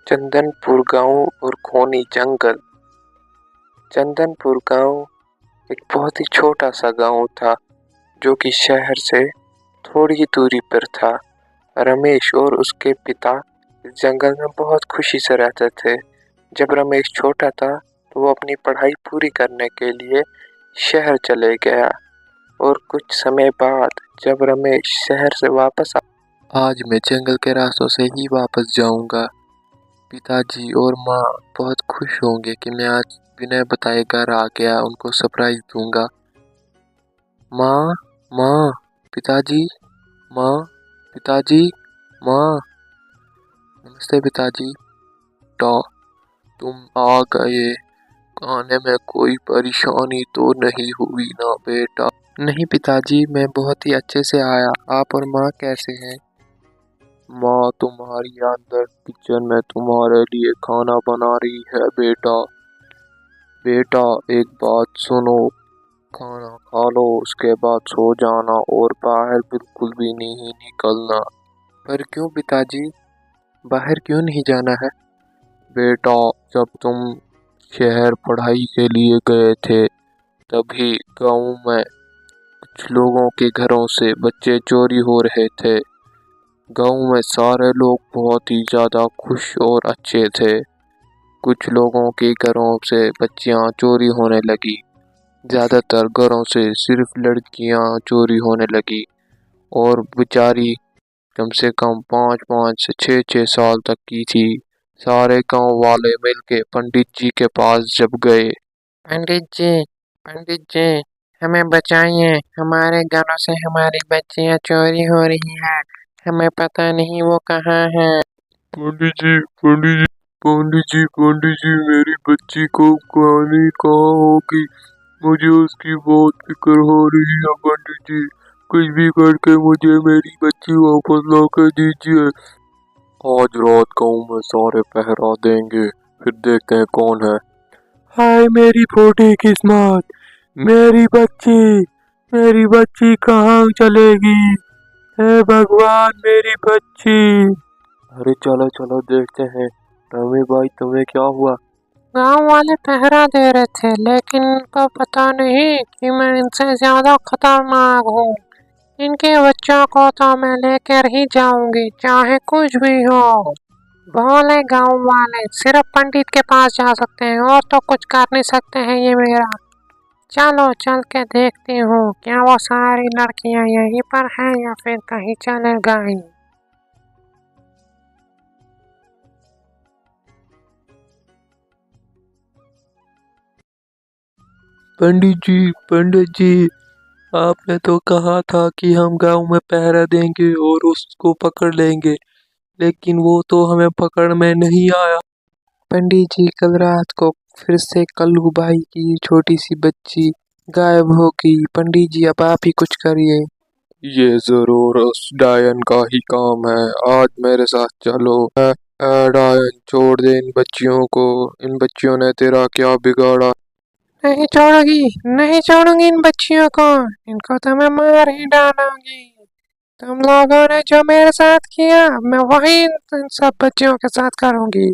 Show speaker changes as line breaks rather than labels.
चंदनपुर गांव और घोनी जंगल। चंदनपुर गांव एक बहुत ही छोटा सा गांव था जो कि शहर से थोड़ी ही दूरी पर था। रमेश और उसके पिता इस जंगल में बहुत खुशी से रहते थे। जब रमेश छोटा था तो वो अपनी पढ़ाई पूरी करने के लिए शहर चले गया और कुछ समय बाद जब रमेश शहर से वापस आज मैं जंगल के रास्तों से ही वापस जाऊंगा। पिताजी और माँ बहुत खुश होंगे कि मैं आज बिना बताए घर आ गया, उनको सरप्राइज दूंगा। माँ माँ पिताजी, माँ पिताजी, माँ। नमस्ते पिताजी। तो तुम आ गए, आने में कोई परेशानी तो नहीं हुई ना बेटा? नहीं पिताजी, मैं बहुत ही अच्छे से आया। आप और माँ कैसे हैं? माँ तुम्हारी अंदर किचन में तुम्हारे लिए खाना बना रही है बेटा। बेटा एक बात सुनो, खाना खा लो उसके बाद सो जाना और बाहर बिल्कुल भी नहीं निकलना। पर क्यों पिताजी, बाहर क्यों नहीं जाना है? बेटा जब तुम शहर पढ़ाई के लिए गए थे तभी गांव में कुछ लोगों के घरों से बच्चे चोरी हो रहे थे। गांव में सारे लोग बहुत ही ज़्यादा खुश और अच्छे थे। कुछ लोगों के घरों से बच्चियां चोरी होने लगी। ज़्यादातर घरों से सिर्फ लड़कियां चोरी होने लगी और बेचारी कम से कम 5-5 से 6-6 साल तक की थी। सारे गांव वाले मिलके पंडित जी के पास जब गए, पंडित जी हमें बचाइए, हमारे घरों से हमारी बच्चियां चोरी हो रही हैं, हमें पता नहीं वो कहाँ है। पंडित जी, पंडित जी, पंडित जी, पंडित जी, मेरी बच्ची को कहाँ होगी? मुझे उसकी बहुत फिक्र हो रही है पंडित जी। कुछ भी करके मुझे मेरी बच्ची वापस ला के दीजिए। आज रात गाँव में सारे पहरा देंगे, फिर देखते हैं कौन है। हाय मेरी फूटी किस्मत, मेरी बच्ची कहाँ चलेगी? हे भगवान, मेरी बच्ची। अरे चलो चलो देखते हैं। रवि भाई तुम्हें क्या हुआ?
गांव वाले पहरा दे रहे थे लेकिन इनको पता नहीं कि मैं इनसे ज्यादा खतरनाक हूँ। इनके बच्चों को तो मैं लेकर ही जाऊंगी चाहे कुछ भी हो। भोले गांव वाले सिर्फ पंडित के पास जा सकते हैं और तो कुछ कर नहीं सकते हैं ये मेरा। चलो चल के देखती हूँ क्या वो सारी लड़कियां यहीं पर हैं या फिर कहीं चले गई।
पंडित जी, आपने तो कहा था कि हम गांव में पहरा देंगे और उसको पकड़ लेंगे, लेकिन वो तो हमें पकड़ में नहीं आया। पंडित जी, कल रात को फिर से कल्लू भाई की छोटी सी बच्ची गायब हो गई। पंडित जी अब आप ही कुछ करिए। ये जरूर उस डायन का ही काम है। आज मेरे साथ चलो। डायन छोड़ दे इन बच्चियों को, इन बच्चियों ने तेरा क्या बिगाड़ा?
नहीं छोड़ूंगी, नहीं छोड़ूंगी इन बच्चियों को, इनको तो मैं मार ही डालूंगी। तुम लोगों ने जो मेरे साथ किया मैं वही इन सब बच्चियों के साथ करूंगी।